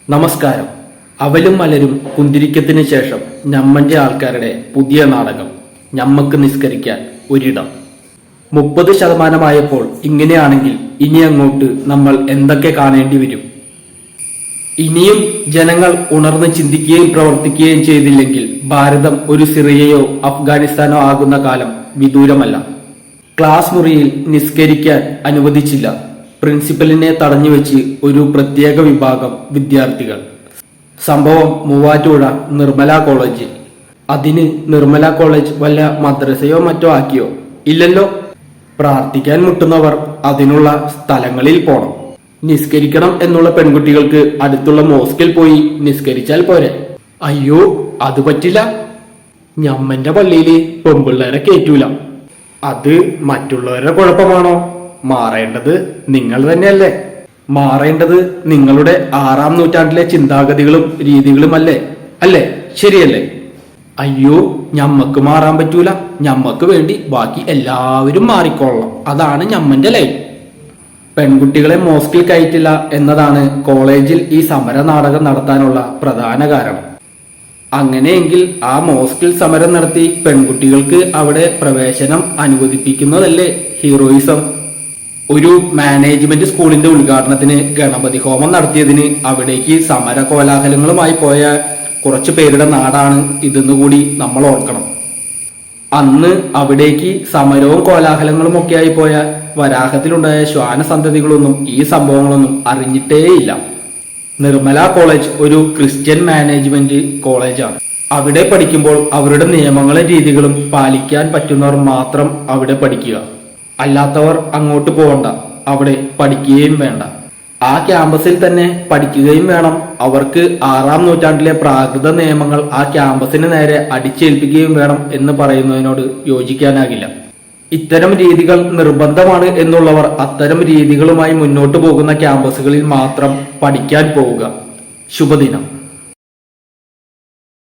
നമസ്കാരം. അവലും മലരും കുന്തിരിക്കത്തിന് ശേഷം ഞമ്മന്റെ ആൾക്കാരുടെ പുതിയ നാടകം ഞമ്മക്ക് നിസ്കരിക്കാൻ ഒരിടം. 30% ഇങ്ങനെയാണെങ്കിൽ ഇനി അങ്ങോട്ട് നമ്മൾ എന്തൊക്കെ കാണേണ്ടി വരും? ഇനിയും ജനങ്ങൾ ഉണർന്ന് ചിന്തിക്കുകയും പ്രവർത്തിക്കുകയും ചെയ്തില്ലെങ്കിൽ ഭാരതം ഒരു സിറിയയോ അഫ്ഗാനിസ്ഥാനോ ആകുന്ന കാലം വിദൂരമല്ല. ക്ലാസ് മുറിയിൽ നിസ്കരിക്കാൻ അനുവദിച്ചില്ല. പ്രിൻസിപ്പലിനെ തടഞ്ഞുവെച്ച് ഒരു പ്രത്യേക വിഭാഗം വിദ്യാർത്ഥികൾ. സംഭവം മൂവാറ്റുപുഴ നിർമ്മല കോളേജ്. അതിന് നിർമ്മല കോളേജ് വല്ല മദ്രസയോ മറ്റോ ആക്കിയോ? ഇല്ലല്ലോ. പ്രാർത്ഥിക്കാൻ മുട്ടുന്നവർ അതിനുള്ള സ്ഥലങ്ങളിൽ പോണം. നിസ്കരിക്കണം എന്നുള്ള പെൺകുട്ടികൾക്ക് അടുത്തുള്ള മോസ്കിൽ പോയി നിസ്കരിച്ചാൽ പോരെ? അയ്യോ, അത് പറ്റില്ല. ഞമ്മന്റെ പള്ളിയില് പെൺപിള്ളേരെ കേറ്റൂല. അത് മറ്റുള്ളവരുടെ കുഴപ്പമാണോ? മാറേണ്ടത് നിങ്ങൾ തന്നെയല്ലേ. മാറേണ്ടത് നിങ്ങളുടെ 6-ാം നൂറ്റാണ്ടിലെ ചിന്താഗതികളും രീതികളും അല്ലേ? ശരിയല്ലേ? അയ്യോ, ഞമ്മക്ക് മാറാൻ പറ്റൂല. ഞമ്മക്ക് വേണ്ടി ബാക്കി എല്ലാവരും മാറിക്കൊള്ളണം. അതാണ് ഞമ്മന്റെ ലൈൻ. പെൺകുട്ടികളെ മോസ്കിൽ കയറ്റില്ല എന്നതാണ് കോളേജിൽ ഈ സമര നാടകം നടത്താനുള്ള പ്രധാന കാരണം. അങ്ങനെയെങ്കിൽ ആ മോസ്കിൽ സമരം നടത്തി പെൺകുട്ടികൾക്ക് അവിടെ പ്രവേശനം അനുവദിപ്പിക്കുന്നതല്ലേ ഹീറോയിസം? ഒരു മാനേജ്മെന്റ് സ്കൂളിന്റെ ഉദ്ഘാടനത്തിന് ഗണപതി ഹോമം നടത്തിയതിന് അവിടേക്ക് സമര കോലാഹലങ്ങളുമായി പോയ കുറച്ചു പേരുടെ നാടാണ് ഇതെന്ന് കൂടി നമ്മൾ ഓർക്കണം. അന്ന് അവിടേക്ക് സമരവും കോലാഹലങ്ങളും ഒക്കെയായി പോയ വരാഹത്തിലുണ്ടായ ശ്വാന സന്തതികളൊന്നും ഈ സംഭവങ്ങളൊന്നും അറിഞ്ഞിട്ടേയില്ല. നിർമ്മല കോളേജ് ഒരു ക്രിസ്ത്യൻ മാനേജ്മെന്റ് കോളേജാണ്. അവിടെ പഠിക്കുമ്പോൾ അവരുടെ നിയമങ്ങളും രീതികളും പാലിക്കാൻ പറ്റുന്നവർ മാത്രം അവിടെ പഠിക്കുക. അല്ലാത്തവർ അങ്ങോട്ട് പോകണ്ട, അവിടെ പഠിക്കുകയും വേണ്ട. ആ ക്യാമ്പസിൽ തന്നെ പഠിക്കുകയും വേണം. അവർക്ക് 6-ാം നൂറ്റാണ്ടിലെ പ്രാകൃത നിയമങ്ങൾ ആ ക്യാമ്പസിന് നേരെ അടിച്ചേൽപ്പിക്കുകയും വേണം എന്ന് പറയുന്നതിനോട് യോജിക്കാനാകില്ല. ഇത്തരം രീതികൾ നിർബന്ധമാണ് എന്നുള്ളവർ അത്തരം രീതികളുമായി മുന്നോട്ട് പോകുന്ന ക്യാമ്പസുകളിൽ മാത്രം പഠിക്കാൻ പോവുക. ശുഭദിനം.